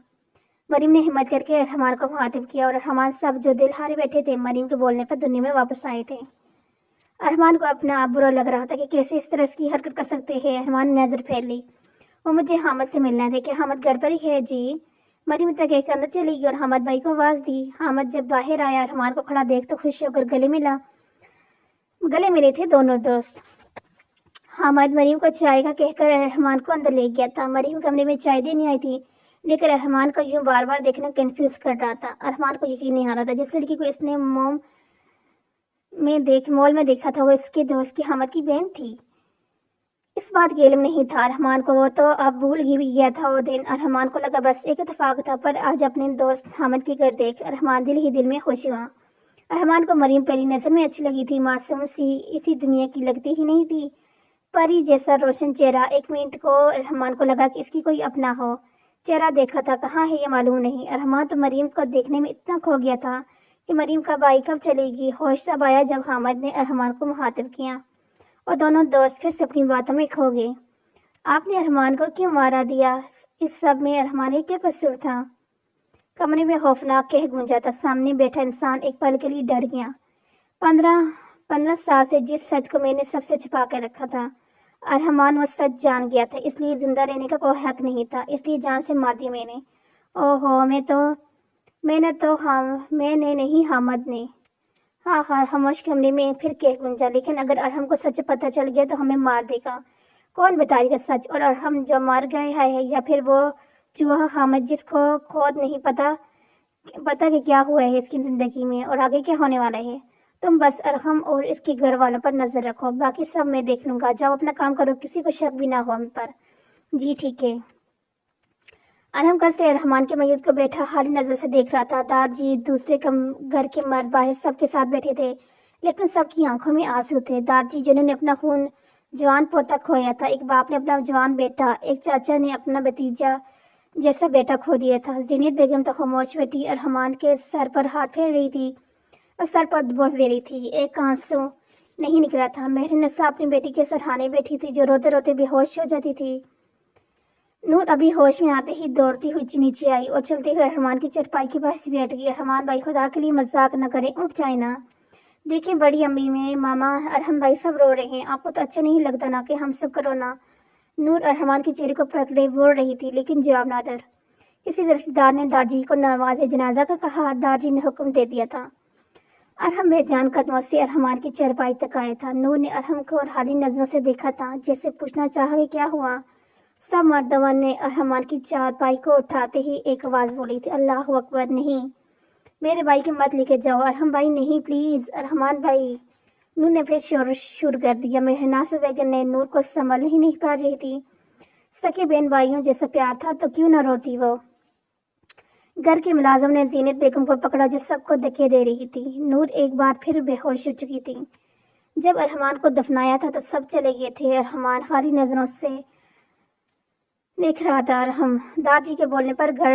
Speaker 1: مریم نے ہمت کر کے ارحمان کو مخاطب کیا، اور ارحمان سب جو دل ہارے بیٹھے تھے مریم کے بولنے پر دنیا میں واپس آئے تھے۔ ارحمان کو اپنا آپ برا لگ رہا تھا کہ کیسے اس طرح کی حرکت کر سکتے ہیں۔ ارحمان نے نظر پھیر لی۔ وہ مجھے حامد سے ملنا ہے۔ کہ حامد گھر پر ہی ہے؟ جی۔ مریم اتنا کہہ کے اندر چلی گئی اور حامد بھائی کو آواز دی۔ حامد جب باہر آیا، ارحمان کو کھڑا دیکھ تو خوش ہو کر گلے ملے تھے دونوں دوست۔ حامد مریم کو چائے کا کہہ کر ارحمان کو اندر لے گیا تھا۔ مریم کمرے میں چائے دینے آئی تھی، لیکن ارحمان کو یوں بار بار دیکھنا کنفیوز کر رہا تھا۔ ارحمان کو یقین نہیں آ رہا تھا جس لڑکی کو اس نے مال میں دیکھا تھا وہ اس کے دوست کی حامد کی بہن تھی۔ اس بات کا علم نہیں تھا ارحمان کو، وہ تو اب بھول بھی گیا تھا وہ دن۔ ارحمان کو لگا بس ایک اتفاق تھا، پر آج اپنے دوست حامد کے گھر دیکھ ارحمان دل ہی دل میں خوش ہوا۔ ارحمان کو مریم پہلی نظر میں اچھی لگی تھی، معصوم سی، اسی دنیا کی لگتی ہی نہیں تھی، پری جیسا روشن چہرہ۔ ایک منٹ کو ارحمان کو لگا کہ اس کی کوئی اپنا ہو۔ چہرہ دیکھا تھا، کہاں ہے یہ معلوم نہیں۔ ارحمان تو مریم کو دیکھنے میں اتنا کھو گیا تھا کہ مریم کب آئی کب چلے گی۔ ہوش تب آیا جب حامد نے ارحمان کو مخاطب کیا، اور دونوں دوست پھر سے اپنی باتوں میں کھو گئے۔ آپ نے ارحمان کو کیوں مارا دیا؟ اس سب میں ارحمان کا کیا قصور تھا؟ کمرے میں خوفناک کہہ گونجا تھا۔ سامنے بیٹھا انسان ایک پل کے لیے ڈر گیا۔ 15 سال سے جس سچ کو میں نے سب سے چھپا کر رکھا تھا، ارحمان وہ سچ جان گیا تھا، اس لیے زندہ رہنے کا کوئی حق نہیں تھا، اس لیے جان سے مار دی میں نے۔ اوہو، میں نے نہیں، حامد نے۔ ہاں، خاموش کمرے میں پھر کہہ گونجا، لیکن اگر ارحم کو سچ پتہ چل گیا تو ہمیں مار دے گا۔ کون بتائے گا سچ؟ اور ارحم جو مار گئے ہے، یا پھر وہ چوہا حامد جس کو خود نہیں پتا کہ کیا ہوا ہے اس کی زندگی میں اور آگے کیا ہونے والا ہے۔ تم بس ارحم اور اس کے گھر والوں پر نظر رکھو، باقی سب میں دیکھ لوں گا۔ جاؤ اپنا کام کرو، کسی کو شک بھی نہ ہو ہم پر۔ جی ٹھیک ہے۔ ارحم کا سے ارحمان کے میت کو بیٹھا حالی نظر سے دیکھ رہا تھا۔ دارجی، دوسرے گھر کے مرد باہر سب کے ساتھ بیٹھے تھے، لیکن سب کی آنکھوں میں آنسو تھے۔ دارجی جنہوں نے اپنا خون جوان پوتا کھویا تھا، ایک باپ نے اپنا جوان بیٹا، ایک چاچا نے اپنا بھتیجا جیسا بیٹا کھو دیا تھا۔ زینت بیگم تو خاموش بیٹھی ارحمان کے سر پر ہاتھ پھیر رہی تھی اور سر پر بوس دے رہی تھی، ایک آنسو نہیں نکلا تھا۔ مہرنسا اپنی بیٹی کے سرہانے بیٹھی تھی جو روتے روتے بے ہوش ہو جاتی تھی۔ نور ابھی ہوش میں آتے ہی دوڑتی ہوئی نیچے آئی اور چلتے ہوئے ارحمان کی چرپائی کے پاس بیٹھ گئی۔ ارحمان بھائی، خدا کے لیے مذاق نہ کریں، اٹھ جائیں نا۔ دیکھیں بڑی امی میں ماما، ارحم بھائی سب رو رہے ہیں، آپ کو تو اچھا نہیں لگتا نا کہ ہم سب کا رونا؟ نور ارحمان کے چہرے کو پکڑے بول رہی تھی، لیکن جواب نہ در۔ کسی رشتہ دار نے دارجی کو نماز جنازہ کا کہا، دارجی نے حکم دے دیا تھا۔ ارحم بے جان قدموں سے ارحمان کی چرپائی تک آیا تھا۔ نور نے ارحم کو حالی نظروں سے دیکھا تھا، جیسے پوچھنا چاہا کہ کیا ہوا۔ سب مردوں نے ارحمان کی چارپائی کو اٹھاتے ہی ایک آواز بولی تھی، اللہ اکبر! نہیں، میرے بھائی کے مت لے کے جاؤ۔ ارحم بھائی نہیں، پلیز ارحمان بھائی۔ نور نے پھر شروع کر دیا۔ مہرنسا بیگم نے نور کو سنبھال ہی نہیں پا رہی تھی۔ سکے بہن بھائیوں جیسا پیار تھا تو کیوں نہ روتی وہ۔ گھر کے ملازم نے زینت بیگم کو پکڑا جو سب کو دھکے دے رہی تھی۔ نور ایک بار پھر بے ہوش ہو چکی تھی۔ جب ارحمان کو دفنایا تھا تو سب چلے گئے تھے۔ ارحمان خالی نظروں سے دیکھ رہا تھا۔ ارحم دارجی کے بولنے پر گھر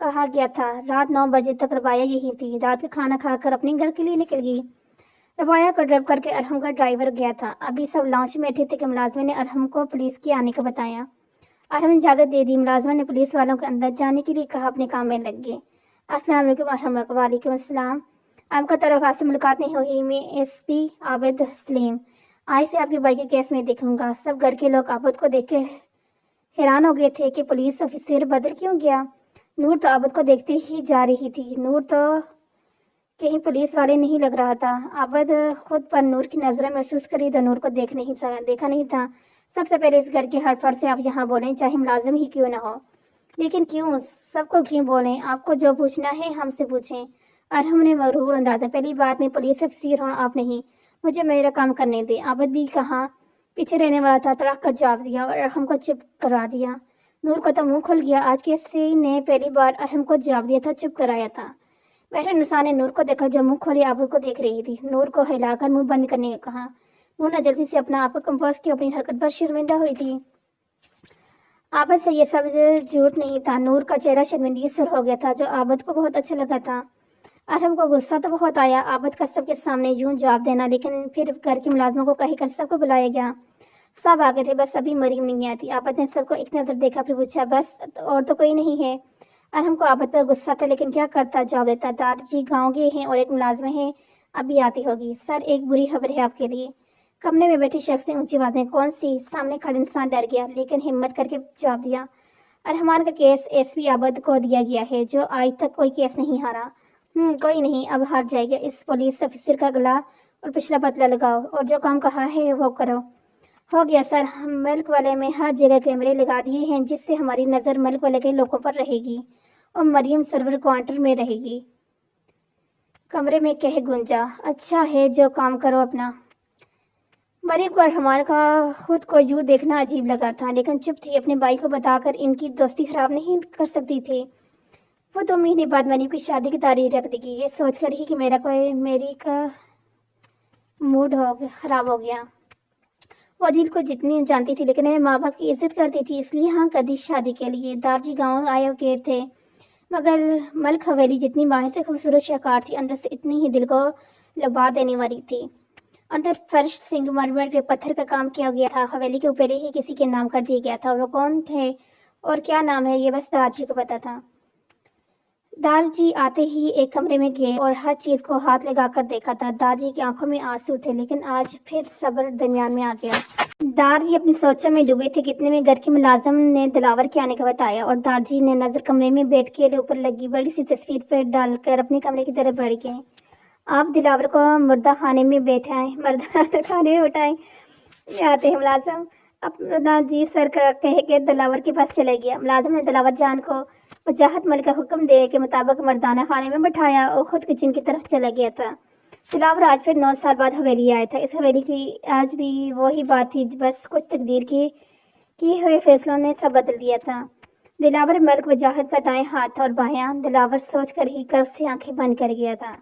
Speaker 1: کہا گیا تھا۔ رات 9 بجے تک ربایا یہی تھی۔ رات کا کھانا کھا کر اپنے گھر کے لیے نکل گئی۔ ربایا کو ڈراپ کر کے ارحم کا ڈرائیور گیا تھا۔ ابھی سب لاؤنج میں بیٹھے تھے کہ ملازمہ نے ارحم کو پولیس کے آنے کا بتایا۔ ارحم نے اجازت دے دی۔ ملازمہ نے پولیس والوں کو اندر جانے کے لیے کہا، اپنے کام میں لگ گئے۔ السلام علیکم ارحم۔ وعلیکم السلام۔ آپ کا تعارف سے ملاقات نہیں ہوئی۔ میں ایس پی عابد سلیم آج سے آپ کے بھائی کے کیس میں دیکھوں گا۔ سب گھر کے لوگ عابد کو دیکھ کے حیران ہو گئے تھے کہ پولیس آفیسر بدل کیوں گیا۔ نور تو عابد کو دیکھتے ہی جا رہی تھی۔ نور تو کہیں پولیس والے نہیں لگ رہا تھا۔ عابد خود پر نور کی نظریں محسوس کری تو نور کو دیکھا نہیں تھا۔ سب سے پہلے اس گھر کے ہر فرد سے آپ یہاں بولیں، چاہے ملازم ہی کیوں نہ ہو۔ لیکن کیوں؟ سب کو کیوں بولیں؟ آپ کو جو پوچھنا ہے ہم سے پوچھیں۔ ارحم نے مغرور انداز میں، پہلی بات میں پولیس افسر ہوں، آپ نہیں۔ مجھے میرا کام کرنے دیں۔ عابد بھی کہاں پیچھے رہنے والا تھا، تڑاک کر جواب دیا اور ارحم کو چپ کرا دیا۔ نور کو تو منہ کھل گیا۔ آج کسی نے پہلی بار ارحم کو جواب دیا تھا، چپ کرایا تھا۔ بہرحال نساء نے نور کو دیکھا جو منہ کھولے عابد کو دیکھ رہی تھی۔ نور کو ہلا کر منہ بند کرنے کو کہا۔ نور نے جلدی سے اپنا آپ کو کمپوز کیا، اپنی حرکت پر شرمندہ ہوئی تھی۔ عابد سے یہ سب جھوٹ نہیں تھا۔ نور کا چہرہ شرمندگی سر ہو گیا تھا، جو عابد کو بہت اچھا لگا تھا۔ ارحم کو غصہ تو بہت آیا عابد کا سب کے سامنے یوں جواب دینا، لیکن پھر گھر کے ملازموں کو کہہ کر سب کو بلایا گیا۔ سب آگے تھے، بس ابھی مریم نہیں آئی تھی۔ عابد نے سب کو ایک نظر دیکھا، پھر پوچھا، بس اور تو کوئی نہیں ہے؟ ارحم کو عابد پر غصہ تھا، لیکن کیا کرتا، جواب دیتا، دارجی گاؤں گئے ہیں اور ایک ملازمہ ہے، ابھی آتی ہوگی۔ سر ایک بری خبر ہے آپ کے لیے۔ کمرے میں بیٹھے شخص نے اونچی آواز میں، کون سی؟ سامنے کھڑا انسان ڈر گیا، لیکن ہمت کر کے جواب دیا، ارحمان کا کیس ایس پی عابد کو دیا گیا ہے، جو آج تک کوئی کیس نہیں ہارا۔ کوئی نہیں، اب ہار جائے گا۔ اس پولیس افسر کا گلا اور پچھلا پتلا لگاؤ اور جو کام کہا ہے وہ کرو۔ ہو گیا سر، ہم ملک والے میں ہر جگہ کیمرے لگا دیے ہیں، جس سے ہماری نظر ملک والے کے لوگوں پر رہے گی اور مریم سرور کوارٹر میں رہے گی۔ کمرے میں کہہ گونجا، اچھا ہے، جو کام کرو اپنا۔ مریم کو ارحمان کا خود کو یوں دیکھنا عجیب لگا تھا، لیکن چپ تھی۔ اپنے بھائی کو بتا کر ان کی دوستی خراب نہیں کر سکتی تھی۔ وہ 2 مہینے بعد مریم کی شادی کی تاریخ رکھ دے گی، یہ سوچ کر ہی کہ میری کا موڈ خراب ہو گیا۔ وہ دل کو جتنی جانتی تھی، لیکن ماں باپ کی عزت کرتی تھی، اس لیے ہاں کر دی شادی کے لیے۔ دارجی گاؤں آئے ہوئے تھے، مگر ملک حویلی جتنی باہر سے خوبصورت شاہکار تھی، اندر سے اتنی ہی دل کو لبا دینے والی تھی۔ اندر فرش سنگ مرمر کے پتھر کا کام کیا گیا تھا۔ حویلی کے اوپر ہی کسی کے نام کر دیا گیا تھا، اور وہ کون تھے اور کیا نام ہے یہ بس دارجی کو پتا تھا۔ دارجی آتے ہی ایک کمرے میں گئے اور ہر چیز کو ہاتھ لگا کر دیکھا تھا۔ دارجی کی آنکھوں میں آنسو تھے، لیکن آج پھر صبر درمیان میں آ گیا۔ دارجی اپنی سوچوں میں ڈوبے تھے کہ اتنے میں گھر کے ملازم نے دلاور کے آنے کا بتایا، اور دارجی نے نظر کمرے میں بیٹھ کے اوپر لگی بڑی سی تصویر پر ڈال کر اپنے کمرے کی طرف بڑھ گئے۔ آپ دلاور کو مردہ خانے میں اٹھائیں۔ یہ آتے ہیں ملازم اپنا جی سر کہہ کے دلاور کے پاس چلے گیا۔ ملازم نے دلاور جان کو وجاہت مل کا حکم دینے کے مطابق مردانہ خانے میں بٹھایا اور خود کچن کی طرف چلا گیا تھا۔ دلاور آج پھر 9 سال بعد حویلی آیا تھا۔ اس حویلی کی آج بھی وہی بات تھی، بس کچھ تقدیر کی ہوئے فیصلوں نے سب بدل دیا تھا۔ دلاور ملک وجاہت کا دائیں ہاتھ تھا اور بایاں دلاور سوچ کر ہی کرب سے آنکھیں بند کر گیا تھا۔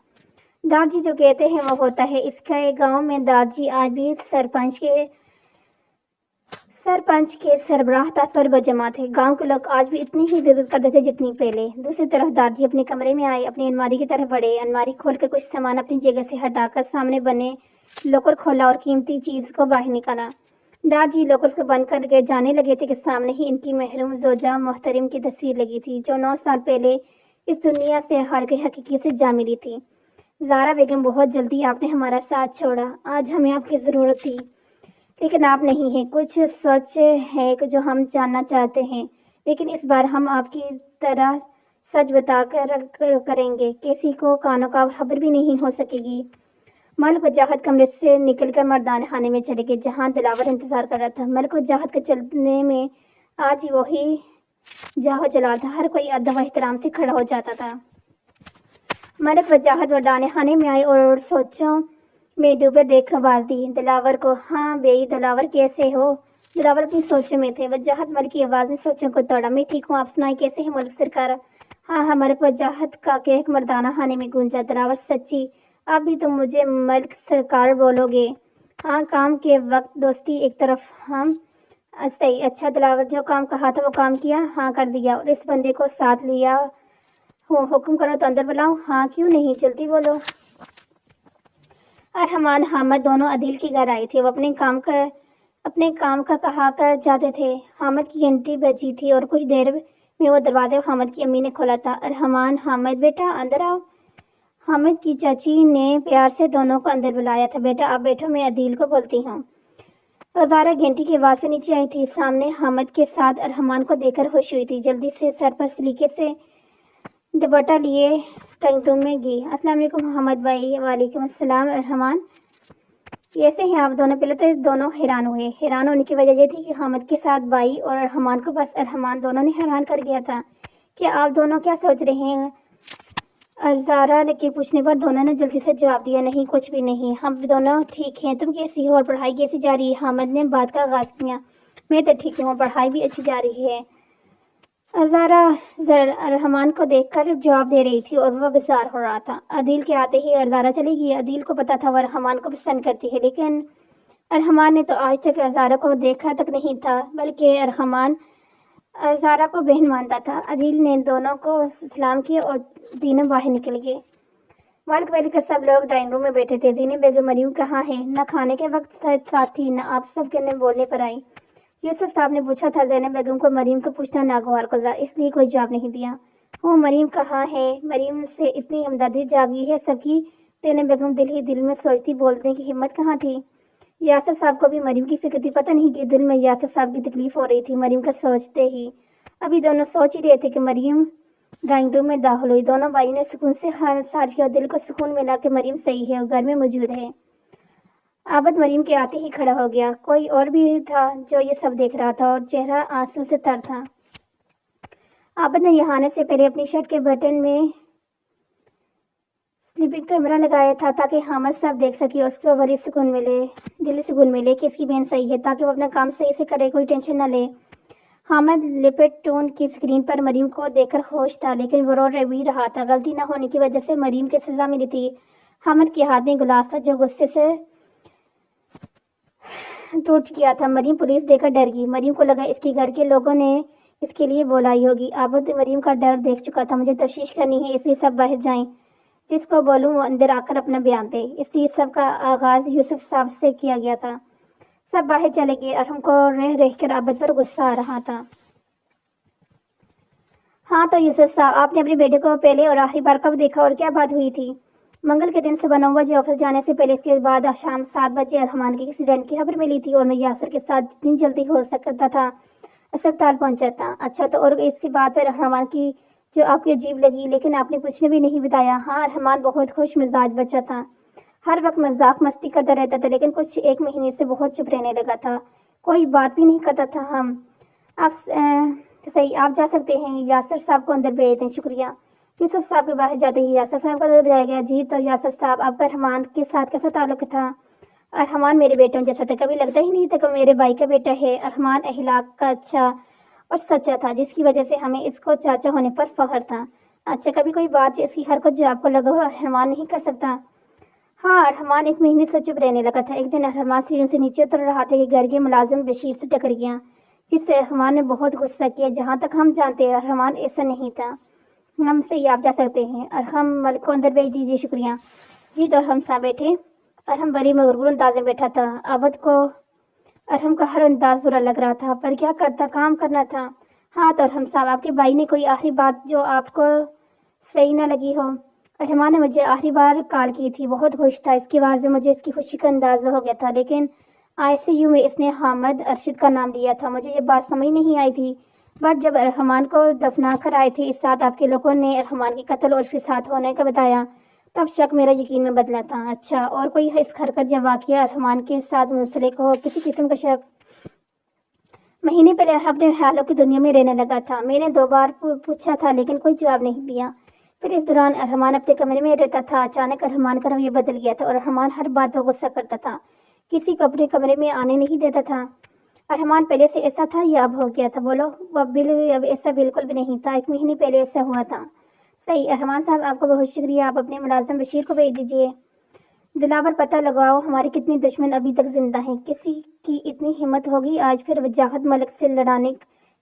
Speaker 1: دارجی جو کہتے ہیں وہ ہوتا ہے۔ اس کے گاؤں میں دارجی آج بھی سرپنچ کے سربراہ تخت پر بجما تھے۔ گاؤں کے لوگ آج بھی اتنی ہی عزت کرتے تھے جتنی پہلے۔ دوسری طرف دارجی اپنے کمرے میں آئے، اپنی الماری کی طرف بڑھے، الماری کھول کر کچھ سامان اپنی جگہ سے ہٹا کر سامنے بنے لاکر کھولا اور قیمتی چیز کو باہر نکالا۔ دارجی لاکر کو بند کر کے جانے لگے تھے کہ سامنے ہی ان کی محروم زوجہ محترم کی تصویر لگی تھی، جو 9 سال پہلے اس دنیا سے حالق حقیقی سے جا ملی تھی۔ زہرا بیگم، بہت جلدی آپ نے ہمارا ساتھ چھوڑا۔ آج ہمیں آپ کی ضرورت تھی، لیکن آپ نہیں ہیں۔ کچھ سچ ہے جو ہم جاننا چاہتے ہیں، لیکن اس بار ہم آپ کی طرح سچ بتا کر کریں گے، کسی کو کانوں کا خبر بھی نہیں ہو سکے گی۔ ملک وجاہت کمرے سے نکل کر مردانہ خانے میں چلے گئے، جہاں دلاور انتظار کر رہا تھا۔ ملک وجاہت کے چلنے میں آج وہی جاہو جلال تھا، ہر کوئی ادب و احترام سے کھڑا ہو جاتا تھا۔ ملک وجاہت مردانہ خانے میں آئے اور سوچوں میں ڈوبے دیکھ آواز دی دلاور کو، ہاں بھئی دلاور کیسے ہو؟ دلاور اپنی سوچوں میں تھے۔ وجاہت ملک کی آواز نے سوچوں کو توڑا، میں ٹھیک ہوں، آپ سنائیں کیسے ہیں ملک سرکار؟ ہاں ملک وجاہت کا کہہ مردانہ خانے میں گونجا۔ دلاور، سچی اب بھی تم مجھے ملک سرکار بولو گے؟ ہاں، کام کے وقت دوستی ایک طرف ہم صحیح۔ اچھا دلاور، جو کام کہا تھا وہ کام کیا؟ ہاں کر دیا، اور اس بندے کو ساتھ لیا ہو حکم کرو تو اندر بلاؤں؟ ہاں کیوں نہیں، جلدی بولو۔ ارحمان حامد دونوں عدیل کے گھر آئے تھے۔ وہ اپنے کام کا کہا کر جاتے تھے۔ حامد کی گھنٹی بجی تھی اور کچھ دیر میں وہ دروازہ حامد کی امی نے کھولا تھا۔ ارحمان حامد بیٹا اندر آؤ۔ حامد کی چاچی نے پیار سے دونوں کو اندر بلایا تھا۔ بیٹا آپ بیٹھو، میں عدیل کو بولتی ہوں۔ غزارہ گھنٹی کی آواز پہ نیچے آئی تھی۔ سامنے حامد کے ساتھ ارحمان کو دیکھ کر خوش ہوئی تھی۔ جلدی سے سر پر سلیقے سے دوپٹہ لیے ڈرائنگ روم میں گئی۔ السلام علیکم حامد بھائی۔ وعلیکم السلام ارحمان، کیسے ہیں آپ دونوں؟ پہلے تو دونوں حیران ہوئے۔ حیران ہونے کی وجہ یہ تھی کہ حامد کے ساتھ بھائی اور ارحمان کو بس ارحمان دونوں نے حیران کر دیا تھا کہ آپ دونوں کیا سوچ رہے ہیں۔ ارزارہ کے پوچھنے پر دونوں نے جلدی سے جواب دیا، نہیں کچھ بھی نہیں، ہم دونوں ٹھیک ہیں۔ تم کیسی ہو اور پڑھائی کیسی جا رہی ہے؟ حامد نے بات کا آغاز کیا۔ میں تو ٹھیک ہوں، پڑھائی بھی اچھی جا رہی ہے۔ ارزارہ ارحمان کو دیکھ کر جواب دے رہی تھی اور وہ بیزار ہو رہا تھا۔ عدیل کے آتے ہی ارزارہ چلی گئی۔ عدیل کو پتا تھا وہ ارحمان کو پسند کرتی ہے، لیکن ارحمان نے تو آج تک ارزارہ کو دیکھا تک نہیں تھا، بلکہ ارحمان ارزارہ کو بہن مانتا تھا۔ عدیل نے دونوں کو سلام کیا اور تینوں باہر نکل گئے۔ والک ویلی کا سب لوگ ڈرائنگ روم میں بیٹھے تھے۔ زینب بیگم مریم کہاں ہے؟ نہ کھانے کے وقت ساتھ تھی، نہ آپ سب کے بولنے پر آئی۔ یوسف صاحب نے پوچھا تھا۔ زینب بیگم کو مریم کو پوچھنا ناگوار گزرا، اس لیے کوئی جواب نہیں دیا۔ وہ مریم کہاں ہے؟ مریم سے اتنی ہمدردی جاگی ہے سب کی۔ زینب بیگم دل ہی دل میں سوچتی، بولنے کی ہمت کہاں تھی۔ یاسر صاحب کو بھی مریم کی فکر تھی، پتہ نہیں کہ دل میں یاسر صاحب کی تکلیف ہو رہی تھی مریم کا سوچتے ہی۔ ابھی دونوں سوچ ہی رہے تھے کہ مریم ڈرائنگ روم میں داخل ہوئی۔ دونوں بھائیوں نے سکون سے ساری کیا اور دل کو سکون ملا کہ مریم صحیح ہے اور گھر میں موجود ہے۔ عابد مریم کے آتے ہی کھڑا ہو گیا۔ کوئی اور بھی تھا جو یہ سب دیکھ رہا تھا اور چہرہ آنسو سے تر تھا۔ عابد نے یہاں آنے سے پہلے اپنی شرٹ کے بٹن میں سلیپنگ کیمرہ لگایا تھا تاکہ حامد صاحب دیکھ سکے اور اس کو بڑی سکون ملے، دلی سکون ملے کہ اس کی بہن صحیح ہے، تاکہ وہ اپنا کام صحیح سے کرے، کوئی ٹینشن نہ لے۔ حامد لپٹ ٹون کی سکرین پر مریم کو دیکھ کر خوش تھا، لیکن وہ رو بھی رہا تھا۔ غلطی نہ ہونے کی وجہ سے مریم کی سزا ملی تھی۔ حامد کے ہاتھ میں گلاس تھا جو غصے سے ٹوٹ گیا تھا۔ مریم پولیس دیکھ کر ڈر گئی۔ مریم کو لگا اس کے گھر کے لوگوں نے اس کے لیے بولائی ہوگی۔ عابد مریم کا ڈر دیکھ چکا تھا۔ مجھے تفتیش کرنی ہے، اس لیے سب باہر جائیں، جس کو بولوں وہ اندر آ کر اپنا بیان دے۔ اس لیے سب کا آغاز یوسف صاحب سے کیا گیا تھا۔ سب باہر چلے گئے اور ہم کو رہ کر عابد پر غصہ آ رہا تھا۔ ہاں تو یوسف صاحب، آپ نے اپنے بیٹے کو پہلے اور آخری بار کب دیکھا اور کیا بات ہوئی تھی؟ منگل کے دن صبح 9 بجے آفس جانے سے پہلے، اس کے بعد شام 7 بجے ارحمان کے ایکسیڈنٹ کی خبر ملی تھی اور میں یاسر کے ساتھ جتنی جلدی ہو سکتا تھا اسپتال پہنچا تھا۔ اچھا تو اور اسی بات پر ارحمان کی جو آپ کو عجیب لگی، لیکن آپ نے کچھ بھی نہیں بتایا۔ ہاں، ارحمان بہت خوش مزاج بچہ تھا، ہر وقت مذاق مستی کرتا رہتا تھا، لیکن کچھ ایک مہینے سے بہت چپ رہنے لگا تھا، کوئی بات بھی نہیں کرتا تھا۔ ہم آپ صحیح، آپ جا سکتے ہیں۔ یاسر صاحب کو اندر بھیج دیں۔ شکریہ۔ یوسف صاحب کے باہر جاتے ہی یاسر صاحب کو اندر بھیجا گیا۔ جی تو یاسر صاحب، آپ کا ارحمان کے ساتھ کیسا تعلق تھا؟ ارحمان میرے بیٹوں جیسا تھا، کبھی لگتا ہی نہیں تھا کہ میرے بھائی کا بیٹا ہے۔ ارحمان اخلاق کا اچھا اور سچا تھا، جس کی وجہ سے ہمیں اس کو چاچا ہونے پر فخر تھا۔ اچھا، کبھی کوئی بات اس کی حرکت جو آپ کو لگا ہو ارحمان نہیں کر سکتا؟ ہاں، ارحمان ایک مہینے سے چپ رہنے لگا تھا۔ ایک دن ارحمان سیڑھیوں سے نیچے اتر رہا تھا کہ گھر کے ملازم بشیر سے ٹکر گیا، جس سے ارحمان نے بہت غصہ کیا۔ جہاں تک ہم جانتے ہیں ارحمان ایسا نہیں تھا۔ ہم سے آپ جا سکتے ہیں۔ ارحم ملک کو اندر بھیج دیجیے۔ شکریہ۔ جی تو ارحم صاحب بیٹھے۔ ارحم بڑی مغرور انداز میں بیٹھا تھا۔ عابد کو ارحم کا ہر انداز برا لگ رہا تھا، پر کیا کرتا، کام کرنا تھا۔ ہاں تو ارحم صاحب، آپ کے بھائی نے کوئی آخری بات جو آپ کو صحیح نہ لگی ہو؟ ارحمان نے مجھے آخری بار کال کی تھی، بہت خوش تھا، اس کی آواز میں مجھے اس کی خوشی کا اندازہ ہو گیا تھا، لیکن ICU میں اس نے حامد ارشد کا نام لیا تھا۔ مجھے یہ بات سمجھ نہیں آئی تھی، بٹ جب ارحمان کو دفنا کر آئے تھے اس رات آپ کے لوگوں نے ارحمان کے قتل اور اس کے ساتھ ہونے کا بتایا، تب شک میرا یقین میں بدلا تھا۔ اچھا، اور کوئی اس حرکت یا واقعہ ارحمان کے ساتھ منسلک ہو، کسی قسم کا شک؟ مہینے پہلے اپنے خیالوں کی دنیا میں رہنے لگا تھا۔ میں نے 2 بار پوچھا تھا لیکن کوئی جواب نہیں دیا۔ پھر اس دوران ارحمان اپنے کمرے میں رہتا تھا۔ اچانک ارحمان کا رویہ بدل گیا تھا اور ارحمان ہر بات پر غصہ کرتا تھا، کسی کو اپنے کمرے میں آنے نہیں دیتا تھا۔ ارحمان پہلے سے ایسا تھا یا اب ہو گیا تھا؟ بولو۔ اب ایسا بالکل بھی نہیں تھا، 1 مہینے پہلے ایسا ہوا تھا۔ صحیح ارحمان صاحب، آپ کو بہت شکریہ۔ آپ اپنے ملازم بشیر کو بھیج دیجیے۔ دلاور پتہ لگاؤ ہمارے کتنے دشمن ابھی تک زندہ ہیں۔ کسی کی اتنی ہمت ہوگی آج پھر وجاہت ملک سے لڑانے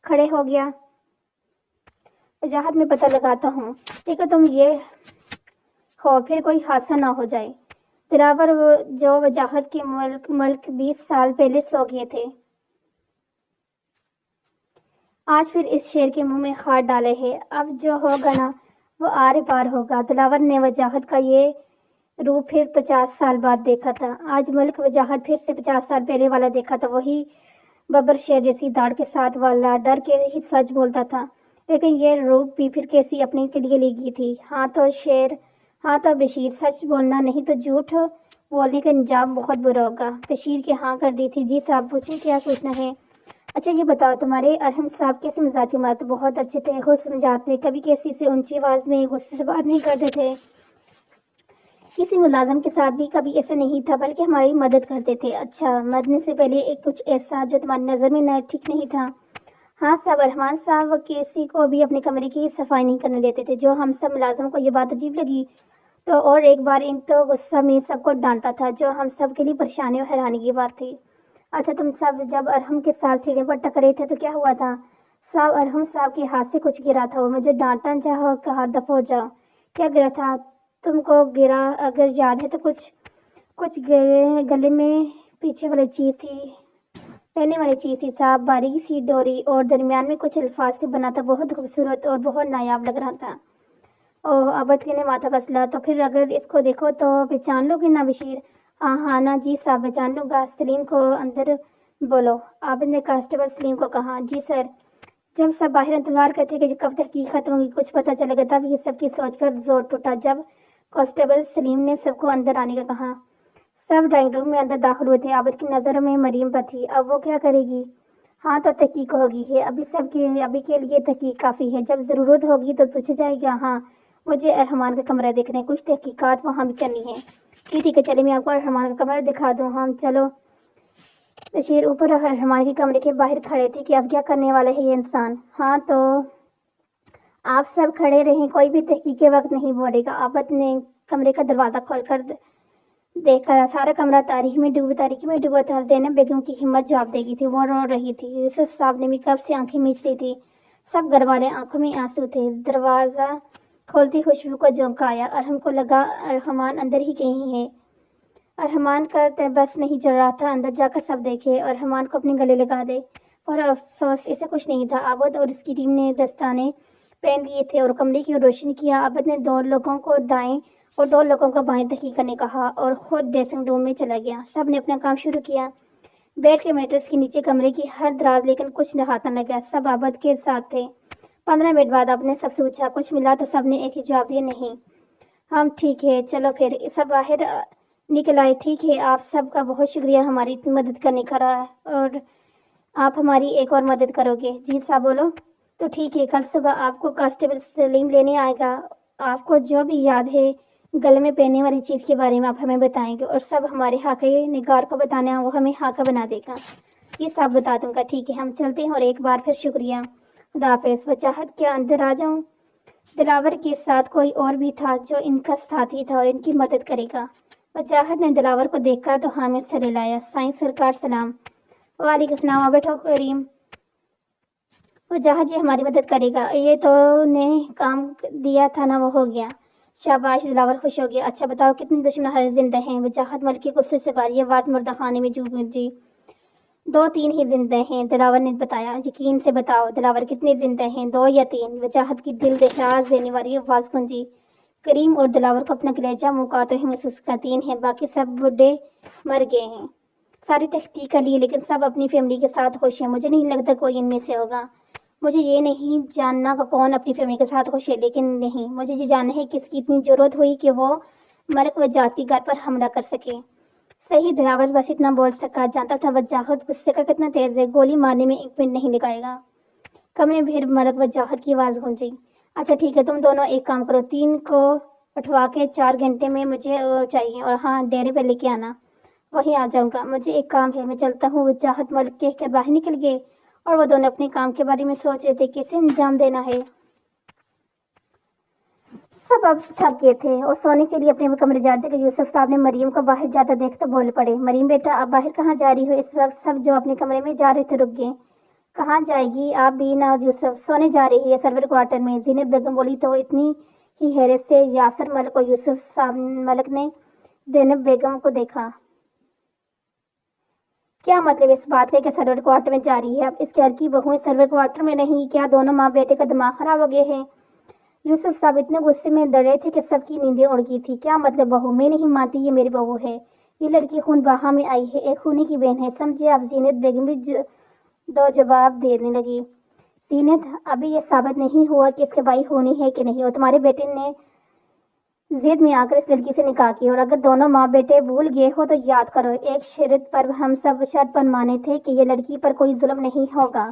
Speaker 1: کھڑے ہو گیا؟ وجاہت میں پتہ لگاتا ہوں، لیکن تم یہ ہو پھر کوئی حادثہ نہ ہو جائے۔ دلاور جو وجاہت کے ملک 20 سال پہلے سو گئے تھے، آج پھر اس شیر کے منہ میں ہاتھ ڈالے ہے۔ اب جو ہوگا نا وہ آر پار ہوگا۔ دلاور نے وجاہت کا یہ روپ پھر 50 سال بعد دیکھا تھا۔ آج ملک وجاہت پھر سے 50 سال پہلے والا دیکھا تھا، وہی ببر شیر جیسی داڑھ کے ساتھ والا، ڈر کے ہی سچ بولتا تھا، لیکن یہ روپ بھی پھر کیسی اپنے کے لیے لی گئی تھی۔ ہاں تو شیر، ہاں تو بشیر، سچ بولنا نہیں تو جھوٹ بولنے کا انجام بہت برا ہوگا۔ بشیر کے ہاں کر دی تھی۔ جی صاحب پوچھیں، کیا پوچھنا ہے؟ اچھا یہ بتاؤ، تمہارے ارحم صاحب کیسے مزاج مت؟ بہت اچھے تھے، خود سمجھاتے، کبھی کسی سے اونچی آواز میں غصے سے بات نہیں کرتے تھے، کسی ملازم کے ساتھ بھی کبھی ایسا نہیں تھا، بلکہ ہماری مدد کرتے تھے۔ اچھا، مرنے سے پہلے کچھ ایسا جو تمہاری نظر میں ٹھیک نہیں تھا؟ ہاں صاحب، رحمان صاحب کسی کو بھی اپنے کمرے کی صفائی نہیں کرنے دیتے تھے۔ جو ہم سب ملازموں کو یہ بات عجیب لگی تو اور ایک بار ان تو غصہ میں سب کو ڈانٹا تھا، جو ہم سب کے لیے پریشانی اور حیرانی کی بات تھی۔ اچھا، تم سب جب ارحم کے ساتھ سیڑھیوں پر ٹکرے تھے تو کیا ہوا تھا؟ صاحب، ارحم صاحب کے ہاتھ سے کچھ گرا تھا، وہ مجھے ڈانٹا چاہا اور کہا دفعہ ہو جاؤ۔ کیا گرا تھا؟ تم کو گرا اگر یاد ہے تو کچھ گلے میں پیچھے والی چیز تھی، پہننے والی چیز تھی صاحب، باریک سی ڈوری اور درمیان میں کچھ الفاظ کے بنا تھا، بہت خوبصورت اور بہت نایاب لگ رہا تھا۔ اوہ، عابد نے ماتھا پسلا، تو پھر اگر اس کو دیکھو تو پہچان لو گے نا بشیر؟ ہاں نا جی صاحب، پہچان لوں گا۔ سلیم کو اندر بولو، عابد نے کانسٹیبل سلیم کو کہا۔ جی سر۔ جب سب باہر انتظار کرتے کہ کب تحقیق ختم ہوگی، کچھ پتہ چلے گا، تب یہ سب کی سوچ کر زور ٹوٹا جب کانسٹیبل سلیم نے سب کو اندر آنے کا کہا۔ سب ڈرائنگ روم میں اندر داخل ہوئے تھے۔ عابد کی نظر میں مریم پر تھی۔ اب وہ کیا کرے گی؟ ہاں تو تحقیق ہوگی ہے، ابھی کے لیے تحقیق کافی ہے، جب ضرورت ہوگی تو پوچھا جائے گا۔ ہاں، مجھے ارحمان کا کمرہ دیکھنا ہے، کچھ تحقیقات وہاں بھی کرنی ہے۔ جی ٹھیک ہے، چلے میں آپ کو ارحمان کا کمرہ دکھا دوں۔ ہم چلو۔ بشیر اوپر ارحمان کے کمرے کے باہر کھڑے تھے کہ اب کیا کرنے والا ہے یہ انسان۔ ہاں تو آپ سب کھڑے رہیں، کوئی بھی تحقیق کے وقت نہیں بولے گا۔ عابد نے کمرے کا دروازہ کھول کر دیکھ کر سارا کمرہ تاریکی میں ڈوبا تھا۔ زینب بیگم کی ہمت جواب دے گئی تھی، وہ رو رہی تھی۔ یوسف صاحب نے بھی کب سے آنکھیں میچ لی تھی، سب گھر والے آنکھوں میں آنسو تھے۔ دروازہ کھولتی خوشبو کو جھونکا آیا، ارحم کو لگا ارحمان اندر ہی کہیں ہے۔ ارحمان کا بس نہیں چل رہا تھا اندر جا کر سب دیکھے، ارحمان کو اپنے گلے لگا دے، اور افسوس اسے کچھ نہیں تھا۔ عابد اور اس کی ٹیم نے دستانے پہن لیے تھے اور کمرے کی روشنی کیا۔ عابد نے 2 لوگوں کو دائیں اور 2 لوگوں کو بائیں تحقیق کرنے کہا اور خود ڈریسنگ روم میں چلا گیا۔ سب نے اپنا کام شروع کیا، بیڈ کے میٹرس کے نیچے کمرے کی ہر دراز، لیکن کچھ ہاتھ نہ لگا۔ سب عابد کے ساتھ تھے۔ 15 منٹ بعد عابد نے سب سے پوچھا، کچھ ملا؟ تو سب نے ایک ہی جواب دیا، نہیں۔ ہم ٹھیک ہے، چلو پھر سب باہر نکل آئے۔ ٹھیک ہے، آپ سب کا بہت شکریہ ہماری اتنی مدد کرنے کا، اور آپ ہماری ایک اور مدد کرو گے؟ جی صاحب بولو۔ تو ٹھیک ہے، کل صبح آپ کو کانسٹیبل سلیم لینے آئے گا، آپ کو جو بھی یاد ہے گلے میں پہننے والی چیز کے بارے میں آپ ہمیں بتائیں گے، اور سب ہمارے حاکے نگار کو بتانا ہے، وہ ہمیں حاکہ بنا دے گا۔ جی صاحب بتا دوں گا۔ ٹھیک ہے، ہم چلتے ہیں، اور ایک بار پھر شکریہ، خدا حافظ۔ وجاہت کیا اندر آ جاؤں؟ دلاور کے ساتھ کوئی اور بھی تھا جو ان کا ساتھی تھا اور ان کی مدد کرے گا؟ وجاہت نے دلاور کو دیکھا تو ہاں میں سر ہلایا۔ سائنس سرکار سلام۔ وعلیکم السلام۔ آ بیٹھو کریم۔ وجاہت جی ہماری مدد کرے گا، یہ تو نے کام دیا تھا نا، وہ ہو گیا۔ شاباش، دلاور خوش ہو گیا۔ اچھا بتاؤ، کتنے دشمن ہر زندہ ہیں؟ وجاہت ملک کے غصے سے بھری آواز مردہ خانے میں گونجی۔ 2-3 ہی زندہ ہیں، دلاور نے بتایا۔ یقین سے بتاؤ دلاور، کتنے زندہ ہیں؟ 2 یا 3؟ وجاہت کی دل دہلاس دینے والی آواز گونجی۔ کریم اور دلاور کو اپنا کلیجہ موقعات ہی محسوس کا، 3 ہیں، باقی سب بڈھے مر گئے ہیں۔ ساری تحقیق کر لی، لیکن سب اپنی فیملی کے ساتھ خوش ہیں۔ مجھے نہیں لگتا کوئی ان میں سے ہوگا۔ مجھے یہ نہیں جاننا کہ کون اپنی فیملی کے ساتھ خوش ہے، لیکن نہیں، مجھے یہ جاننا ہے کس کی اتنی ضرورت ہوئی کہ وہ ملک وجاہت کے گھر پر حملہ کر سکے۔ صحیح، دلاور بس اتنا بول سکا، جانتا تھا وجاہت غصے کا کتنا تیز ہے، گولی مارنے میں 1 منٹ نہیں لگائے گا۔ کمرے میں پھر ملک وجاہت کی آواز گونجی۔ اچھا ٹھیک ہے، تم دونوں ایک کام کرو، 3 کو اٹھوا کے 4 گھنٹے میں مجھے چاہیے، اور ہاں ڈیرے پہ لے کے آنا، وہیں آ جاؤں گا، مجھے ایک کام ہے، میں چلتا ہوں۔ وجاہت ملک کہہ کر باہر نکل گئے، اور وہ دونوں اپنے کام کے بارے میں سوچ رہے تھے، کیسے انجام دینا ہے۔ سب اب تھک گئے تھے اور سونے کے لیے اپنے کمرے جا رہے تھے کہ یوسف صاحب نے مریم کو باہر جاتا دیکھ تو بول پڑے، مریم بیٹا، اب باہر کہاں جا رہی ہو اس وقت؟ سب جو اپنے کمرے میں جا رہے تھے رک گئے۔ کہاں جائے گی آپ بھی نہ یوسف؟ سونے جا رہی ہے سرور کوارٹر میں، زینت بیگم بولی تو اتنی ہی حیرت سے یاسر ملک اور یوسف ملک نے زینب بیگم کو دیکھا۔ کیا مطلب اس بات کا کہ سرور کوارٹر میں جا رہی ہے؟ اب اس گھر کی بہویں سرور کوارٹر میں نہیں؟ کیا دونوں ماں بیٹے کا دماغ خراب ہو گئے ہیں؟ یوسف صاحب اتنے غصے میں ڈرے تھے کہ سب کی نیندیں اڑ گئی تھی۔ کیا مطلب بہو؟ میں نہیں مانتی یہ میری بہو ہے، یہ لڑکی خون بہا میں آئی ہے، ایک خونی کی بہن ہے، سمجھے آپ؟ زینت بیگم بھی دو جواب دینے لگی۔ زینت، ابھی یہ ثابت نہیں ہوا کہ اس کے بھائی ہونی ہے کہ نہیں، اور تمہارے بیٹے نے ضد میں آ کر اس لڑکی سے نکاح کی، اور اگر دونوں ماں بیٹے بھول گئے ہو تو یاد کرو، ایک شرط پر ہم سب شرط پر مانے تھے کہ یہ لڑکی پر کوئی ظلم نہیں ہوگا۔